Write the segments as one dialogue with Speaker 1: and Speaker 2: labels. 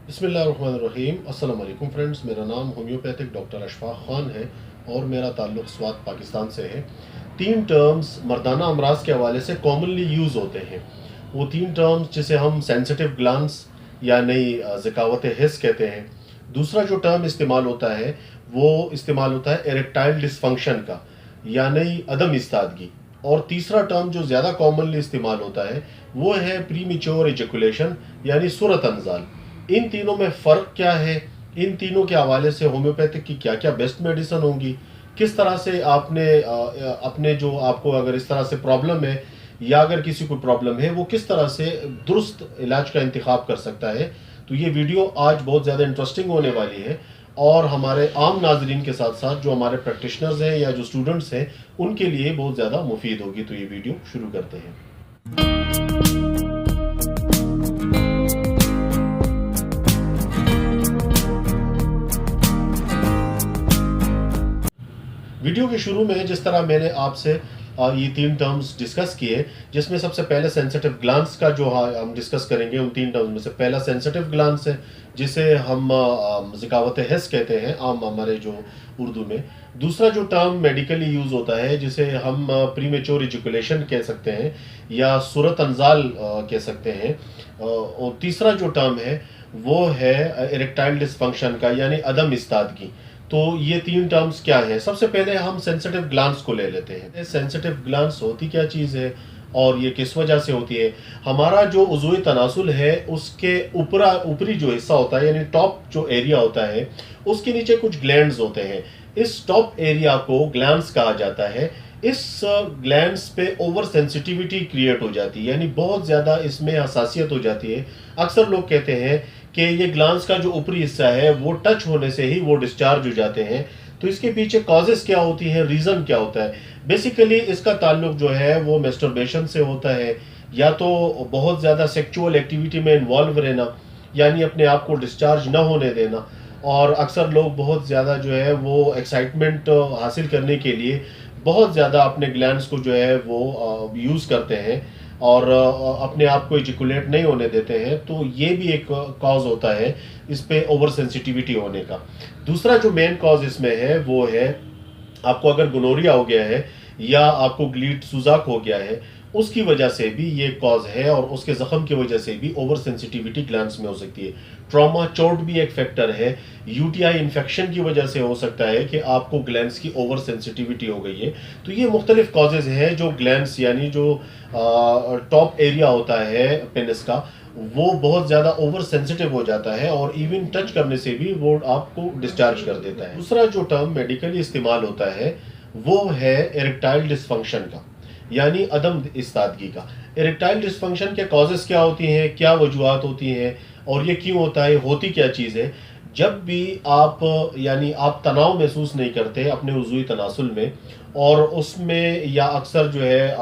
Speaker 1: बिस्मिल्लाहिर्रहमानिर्रहीम। अस्सलाम वालेकुम फ्रेंड्स, मेरा नाम होम्योपैथिक डॉक्टर अशफाक ख़ान है और मेरा ताल्लुक़ स्वात पाकिस्तान से है। तीन टर्म्स मर्दाना अमराज के हवाले से कॉमनली यूज़ होते हैं। वो तीन टर्म्स जिसे हम सेंसिटिव ग्लांस यानी ज़कावत हिस्स कहते हैं। दूसरा जो टर्म इस्तेमाल होता है वो इस्तेमाल होता है इरेक्टाइल डिसफंक्शन का यानी अदम इस्तादगी। और तीसरा टर्म जो ज़्यादा कॉमनली इस्तेमाल होता है वो है प्रीमेच्योर एजैकुलेशन यानी सूरत अनजाल। इन तीनों में फ़र्क क्या है, इन तीनों के हवाले से होम्योपैथिक की क्या क्या बेस्ट मेडिसिन होंगी, किस तरह से आपने अपने जो आपको अगर इस तरह से प्रॉब्लम है या अगर किसी को प्रॉब्लम है वो किस तरह से दुरुस्त इलाज का इंतखाब कर सकता है। तो ये वीडियो आज बहुत ज़्यादा इंटरेस्टिंग होने वाली है और हमारे आम नाजरीन के साथ साथ जो हमारे प्रैक्टिशनर्स हैं या जो स्टूडेंट्स हैं उनके लिए बहुत ज़्यादा मुफीद होगी। तो ये वीडियो शुरू करते हैं। वीडियो के शुरू में जिस तरह मैंने आपसे ये तीन टर्म्स डिस्कस किए, जिसमें सबसे पहले सेंसिटिव ग्लांस का जो हम डिस्कस करेंगे। उन तीन टर्म्स में से पहला सेंसिटिव ग्लांस है जिसे हम ज़कावत हिस्स कहते हैं आम हमारे जो उर्दू में। दूसरा जो टर्म मेडिकली यूज़ होता है जिसे हम प्रीमेच्योर एजैकुलेशन कह सकते हैं या सूरत अनजाल कह सकते हैं। और तीसरा जो टर्म है वो है इरेक्टाइल डिसफंक्शन का यानी अदम इस्तादगी। तो ये तीन टर्म्स क्या हैं? सबसे पहले हम सेंसिटिव ग्लांस को ले लेते हैं। सेंसिटिव ग्लांस होती क्या चीज़ है और ये किस वजह से होती है? हमारा जो उज़्वे तनासुल है उसके ऊपरी जो हिस्सा होता है यानी टॉप जो एरिया होता है उसके नीचे कुछ ग्लैंड्स होते हैं। इस टॉप एरिया को ग्लैंड्स कहा जाता है। इस ग्लैंड्स पे ओवर सेंसिटिविटी क्रिएट हो जाती है यानी बहुत ज़्यादा इसमें हसासियत हो जाती है। अक्सर लोग कहते हैं कि ये ग्लांस का जो ऊपरी हिस्सा है वो टच होने से ही वो डिस्चार्ज हो जाते हैं। तो इसके पीछे कॉजेस क्या होती हैं, रीज़न क्या होता है? बेसिकली इसका ताल्लुक जो है वो मैस्टरबेशन से होता है या तो बहुत ज़्यादा सेक्सुअल एक्टिविटी में इन्वॉल्व रहना यानी अपने आप को डिस्चार्ज ना होने देना। और अक्सर लोग बहुत ज़्यादा जो है वो एक्साइटमेंट हासिल करने के लिए बहुत ज़्यादा अपने ग्लैंड्स को जो है वो यूज़ करते हैं और अपने आप को एजिकुलेट नहीं होने देते हैं। तो ये भी एक कॉज होता है इस पे ओवर सेंसिटिविटी होने का। दूसरा जो मेन कॉज इसमें है वो है आपको अगर गोनोरिया हो गया है या आपको ग्लीट सुजाक हो गया है उसकी वजह से भी ये कॉज है और उसके ज़ख्म की वजह से भी ओवर सेंसिटिविटी ग्लैंड्स में हो सकती है। ट्रॉमा चोट भी एक फैक्टर है। यूटीआई इन्फेक्शन की वजह से हो सकता है कि आपको ग्लैंड्स की ओवर सेंसिटिविटी हो गई है। तो ये मुख्तलिफ कॉजेज़ हैं जो ग्लैंड्स यानी जो टॉप एरिया होता है पेनिस का वो बहुत ज़्यादा ओवर सेंसिटिव हो जाता है और इवन टच करने से भी वो आपको डिस्चार्ज कर देता है। दूसरा जो टर्म मेडिकली इस्तेमाल होता है वो है इरेक्टाइल डिसफंक्शन का यानी अदम इस्तादगी का। इरेक्टाइल डिसफंक्शन के कॉजेज़ क्या होती हैं, क्या वजूहात होती हैं और ये क्यों होता है, होती क्या चीज़ है? जब भी आप यानी आप तनाव महसूस नहीं करते अपने उज़वी तनासुल में और उसमें या अक्सर जो है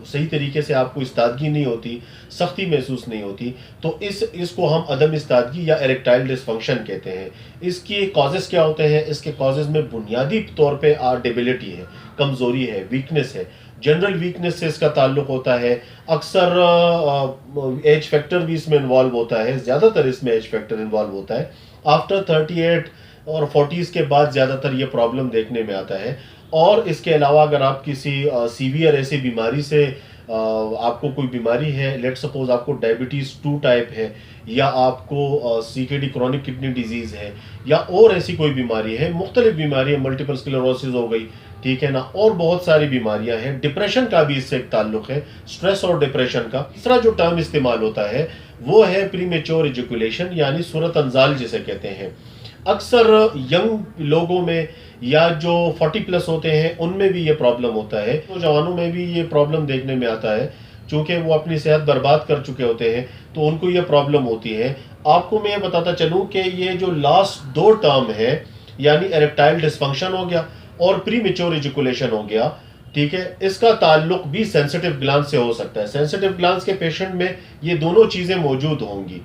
Speaker 1: सही तरीके से आपको इस्तादगी नहीं होती, सख्ती महसूस नहीं होती, तो इसको हम अदम इस्तादगी या इरेक्टाइल डिसफंक्शन कहते हैं। इसकी कॉजेज़ क्या होते हैं? इसके कॉजेज़ में बुनियादी तौर पे डेबिलिटी है, कमज़ोरी है, वीकनेस है। जनरल वीकनेस से इसका ताल्लुक होता है। अक्सर एज फैक्टर भी इसमें इन्वॉल्व होता है, ज़्यादातर इसमें एज फैक्टर इन्वॉल्व होता है। आफ्टर 38 और 40s के बाद ज़्यादातर ये प्रॉब्लम देखने में आता है। और इसके अलावा अगर आप किसी सीवियर ऐसी बीमारी से आपको कोई बीमारी है, लेट सपोज आपको डायबिटीज़ 2 टाइप है या आपको सीकेडी क्रॉनिक किडनी डिजीज़ है या और ऐसी कोई बीमारी है, मुख्तलिफ बीमारी है, मल्टीपल स्क्लेरोसिस हो गई, ठीक है ना, और बहुत सारी बीमारियां हैं। डिप्रेशन का भी इससे एक ताल्लुक है, स्ट्रेस और डिप्रेशन का। तीसरा जो टर्म इस्तेमाल होता है वो है प्रीमेच्योर एजैकुलेशन यानी सूरत अनजाल जिसे कहते हैं। अक्सर यंग लोगों में या जो 40 प्लस होते हैं उनमें भी ये प्रॉब्लम होता है। तो जवानों में भी ये प्रॉब्लम देखने में आता है चूँकि वो अपनी सेहत बर्बाद कर चुके होते हैं तो उनको ये प्रॉब्लम होती है। आपको मैं ये बताता चलूँ कि ये जो लास्ट 2 टर्म है यानी इरेक्टाइल डिसफंक्शन हो गया और प्रीमेच्योर एजैकुलेशन हो गया, ठीक है, इसका ताल्लुक भी सेंसिटिव ग्लैंड से हो सकता है। सेंसिटिव ग्लैंड के पेशेंट में ये दोनों चीज़ें मौजूद होंगी,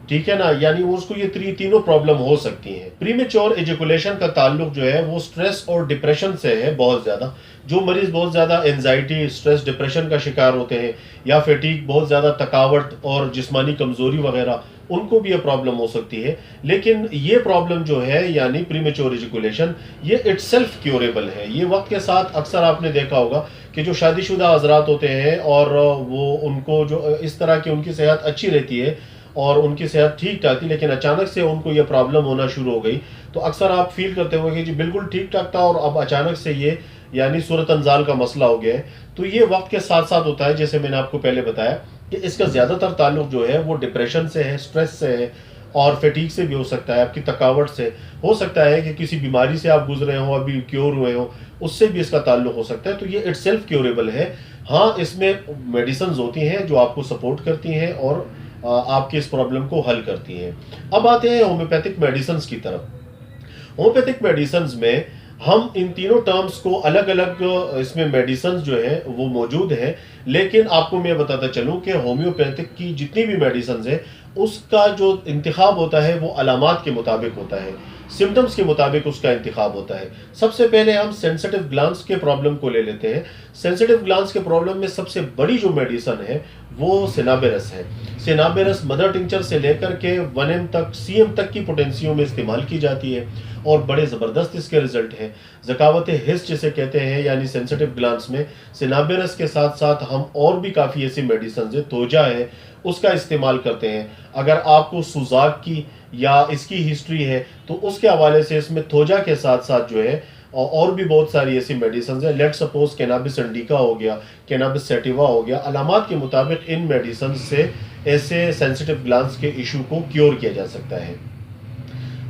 Speaker 1: ठीक है ना, यानी उसको ये तीनों प्रॉब्लम हो सकती हैं। प्रीमेच्योर एजुकुलेशन का ताल्लुक जो है वो स्ट्रेस और डिप्रेशन से है बहुत ज़्यादा। जो मरीज़ बहुत ज़्यादा एनजाइटी, स्ट्रेस, डिप्रेशन का शिकार होते हैं या फटीग, बहुत ज़्यादा थकावट और जिस्मानी कमज़ोरी वगैरह उनको भी ये प्रॉब्लम हो सकती है। लेकिन ये प्रॉब्लम जो है यानी प्रीमेच्योर इजैकुलेशन, ये इटसेल्फ क्योरेबल है। ये वक्त के साथ अक्सर आपने देखा होगा कि जो शादीशुदा हजरात होते हैं और वो उनको जो इस तरह की उनकी सेहत अच्छी रहती है और उनकी सेहत ठीक ठाक थी, लेकिन अचानक से उनको ये प्रॉब्लम होना शुरू हो गई, तो अक्सर आप फील करते होंगे कि जी बिल्कुल ठीक ठाक था और अब अचानक से ये यानी सूरत अंजाल का मसला हो गया है। तो ये वक्त के साथ साथ होता है, जैसे मैंने आपको पहले बताया कि इसका ज़्यादातर ताल्लुक जो है वो डिप्रेशन से है, स्ट्रेस से है और फटीग से भी हो सकता है, आपकी थकावट से हो सकता है कि किसी बीमारी से आप गुजरे हो, अभी क्योर हुए हो, उससे भी इसका ताल्लुक हो सकता है। तो ये इटसेल्फ क्योरेबल है। हाँ, इसमें मेडिसिन होती हैं जो आपको सपोर्ट करती हैं और आपकी इस प्रॉब्लम को हल करती हैं। अब आते हैं होम्योपैथिक मेडिसिन की तरफ। होम्योपैथिक मेडिसिन में हम इन तीनों टर्म्स को अलग अलग इसमें मेडिसिन जो है वो मौजूद है, लेकिन आपको मैं बताता चलूं कि होम्योपैथिक की जितनी भी मेडिसिन है उसका जो इंतखाब होता है वो अलामात के मुताबिक होता है, सिम्टम्स के मुताबिक उसका इंतखाब होता है। सबसे पहले हम सेंसिटिव ग्लैंड्स के प्रॉब्लम को ले लेते हैं। सेंसिटिव ग्लैंड्स के प्रॉब्लम में सबसे बड़ी जो मेडिसिन है वो सिनाबेरस है। सिनाबेरस मदर टिंचर से लेकर के 1 तक CM तक की पोटेंसियों में इस्तेमाल की जाती है और बड़े ज़बरदस्त इसके रिजल्ट हैं। ज़कावत हिस जिसे कहते हैं यानी सेंसिटिव ग्लैंड्स में सिनाबेरस के साथ साथ हम और भी काफ़ी ऐसी मेडिसिन है, तोजा है, उसका इस्तेमाल करते हैं। अगर आपको सुजाक की या इसकी हिस्ट्री है तो उसके हवाले से इसमें तोजा के साथ साथ जो है और भी बहुत सारी ऐसी मेडिसिन है। लेट सपोज कैनाबिस इंडिका हो गया, कैनाबिस सैटिवा हो गया। अलामात के मुताबिक इन मेडिसिन से ऐसे सेंसिटिव ग्लैंड्स के इशू को क्योर किया जा सकता है।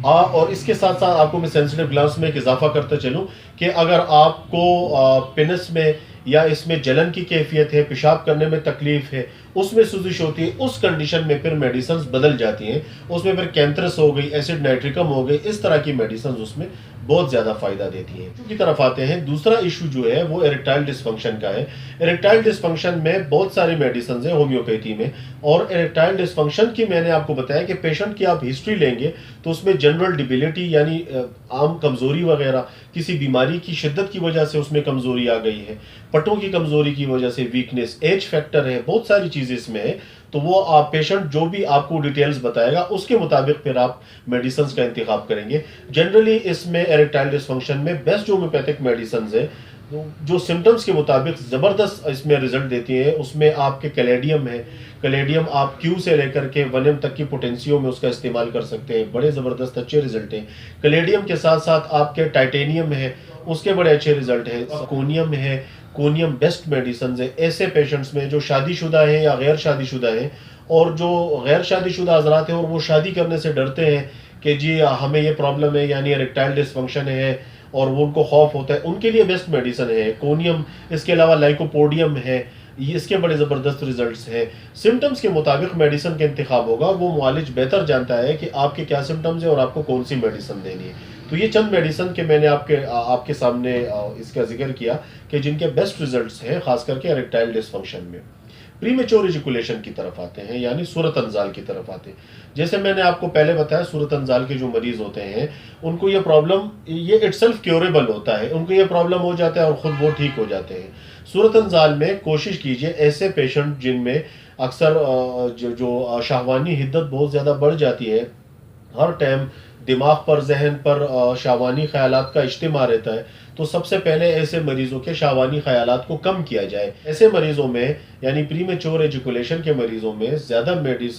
Speaker 1: और इसके साथ साथ आपको मैं सेंसिटिव ग्लैंड्स में एक इजाफा करते चलूं कि अगर आपको पेनिस में या इसमें जलन की कैफियत है, पेशाब करने में तकलीफ है, उसमें सूजिश होती है, उस कंडीशन में फिर मेडिसिन बदल जाती हैं। उसमें फिर कैंथरस हो गई, एसिड नाइट्रिकम हो गई, इस तरह की मेडिसिन उसमें बहुत ज़्यादा फायदा देती हैं। की तरफ आते हैं, दूसरा इशू जो है वो इरेक्टाइल डिस्फंक्शन का है। इरेक्टाइल डिस्फंक्शन में बहुत सारी मेडिसिन है होम्योपैथी में, और इरेक्टाइल डिस्फंक्शन की मैंने आपको बताया कि पेशेंट की आप हिस्ट्री लेंगे तो उसमें जनरल डिबिलिटी यानी आम कमज़ोरी वगैरह, किसी बीमारी की शिद्दत की वजह से उसमें कमज़ोरी आ गई है, पटों की कमज़ोरी की वजह से वीकनेस, एज फैक्टर है, बहुत सारी चीज़ें इसमें है। तो वो आप पेशेंट जो भी आपको डिटेल्स बताएगा उसके मुताबिक फिर आप मेडिसिन का इंतखाब करेंगे। जनरली इसमें इरेक्टाइल डिस्फंक्शन में बेस्ट जो होम्योपैथिक मेडिसिन है जो सिम्टम्स के मुताबिक ज़बरदस्त इसमें रिजल्ट देती है, उसमें आपके कैलेडियम है। कैलेडियम आप Q से लेकर के 1M तक की पोटेंसियो में उसका इस्तेमाल कर सकते हैं, बड़े ज़बरदस्त अच्छे रिजल्ट हैं। कैलेडियम के साथ साथ आपके टाइटेनियम है, उसके बड़े अच्छे रिजल्ट हैं। कोनियम है, कोनियम बेस्ट मेडिसिन है ऐसे पेशेंट्स में जो शादीशुदा हैं या गैर शादीशुदा हैं, और जो गैर शादीशुदा हजरात हैं और वो शादी करने से डरते हैं कि जी हमें ये प्रॉब्लम है यानी इरेक्टाइल डिस्फंक्शन है और वो उनको खौफ होता है, उनके लिए बेस्ट मेडिसिन है कोनियम। इसके अलावा लाइकोपोडियम है, ये इसके बड़े ज़बरदस्त रिजल्ट्स हैं। सिम्टम्स के मुताबिक मेडिसिन का इंतखाब होगा, वो मुआलिज बेहतर जानता है कि आपके क्या सिम्टम्स हैं और आपको कौन सी मेडिसिन देनी है। तो ये चंद मेडिसिन के मैंने आपके सामने इसका जिक्र किया कि जिनके बेस्ट रिजल्ट्स हैं, खास करके इरेक्टाइल डिस्फंक्शन में। प्रीमेच्योर इजैकुलेशन की तरफ आते हैं यानी सूरत अंजाल की तरफ आते हैं। जैसे मैंने आपको पहले बताया, सूरत अंजाल के जो मरीज होते हैं उनको ये प्रॉब्लम ये इटसेल्फ क्योरेबल होता है, उनको ये प्रॉब्लम हो जाता है और ख़ुद वो ठीक हो जाते हैं। सूरत अंजाल में कोशिश कीजिए ऐसे पेशेंट जिनमें अक्सर जो शाहवानी हिद्दत बहुत ज़्यादा बढ़ जाती है, हर टाइम दिमाग पर जहन पर शाहवानी ख्यालात का इज्तिमा रहता है, तो सबसे पहले ऐसे मरीजों के शाहवानी ख्यालात को कम किया जाए। ऐसे मरीजों में यानी प्रीमेच्योर एजुकुलेशन के मरीजों में ज़्यादा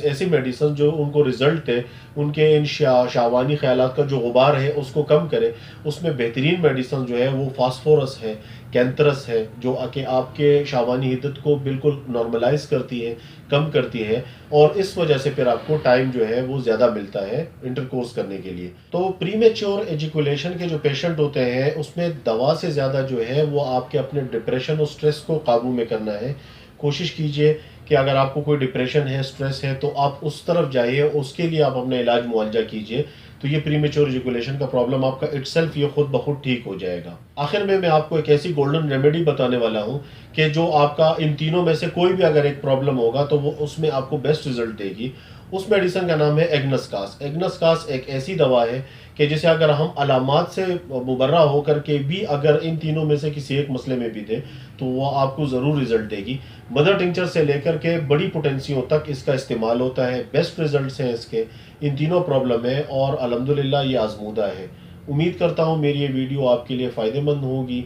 Speaker 1: ऐसी मेडिसिन जो उनको रिजल्ट है उनके इन शाहवानी ख्यालात का जो गुबार है उसको कम करे, उसमें बेहतरीन मेडिसिन जो है वो फास्फोरस है, कैंथरस है, जो कि आपके शाहवानी हिद्दत को बिल्कुल नॉर्मलाइज करती है, कम करती है, और इस वजह से फिर आपको टाइम जो है वो ज़्यादा मिलता है इंटरकोर्स करने के लिए। तो प्रीमेच्योर एजुकुलेशन के जो पेशेंट होते हैं उसमें दवा से ज़्यादा जो है वो आपके अपने डिप्रेशन और स्ट्रेस को काबू में करना है। कोशिश कीजिए कि अगर आपको कोई डिप्रेशन है, स्ट्रेस है, तो आप उस तरफ जाइए, उसके लिए आप अपना इलाज मुआवजा कीजिए। तो ये प्रीमेच्योर एजुकुलेशन का प्रॉब्लम आपका इटसेल्फ ये खुद ब खुद ठीक हो जाएगा। आखिर में मैं आपको एक ऐसी गोल्डन रेमेडी बताने वाला हूँ कि जो आपका इन तीनों में से कोई भी अगर एक प्रॉब्लम होगा तो वो उसमें आपको बेस्ट रिजल्ट देगी। उस मेडिसिन का नाम है एग्नसकास। एग्नसकास एक ऐसी दवा है कि जैसे अगर हम अलामात से मुबर्रा होकर के भी अगर इन तीनों में से किसी एक मसले में भी दें तो वो आपको ज़रूर रिजल्ट देगी। मदर टिंचर से लेकर के बड़ी पोटेंसियों तक इसका इस्तेमाल होता है, बेस्ट रिजल्ट्स हैं इसके इन तीनों प्रॉब्लम में, और अल्हम्दुलिल्लाह ये आजमूदा है। उम्मीद करता हूँ मेरी ये वीडियो आपके लिए फ़ायदेमंद होगी,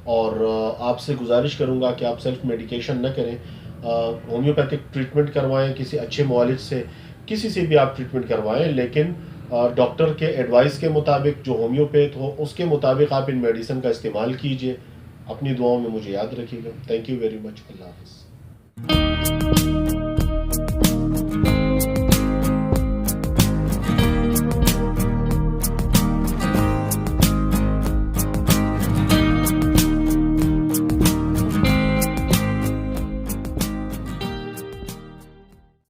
Speaker 1: और आपसे गुजारिश करूँगा कि आप सेल्फ मेडिकेशन न करें, होम्योपैथिक ट्रीटमेंट करवाएं किसी अच्छे मुआलिज से, किसी से भी आप ट्रीटमेंट करवाएं, लेकिन डॉक्टर के एडवाइस के मुताबिक, जो होम्योपैथ हो उसके मुताबिक आप इन मेडिसिन का इस्तेमाल कीजिए। अपनी दुआओं में मुझे याद रखिएगा। Thank you very much. Allah हाफ़िज़।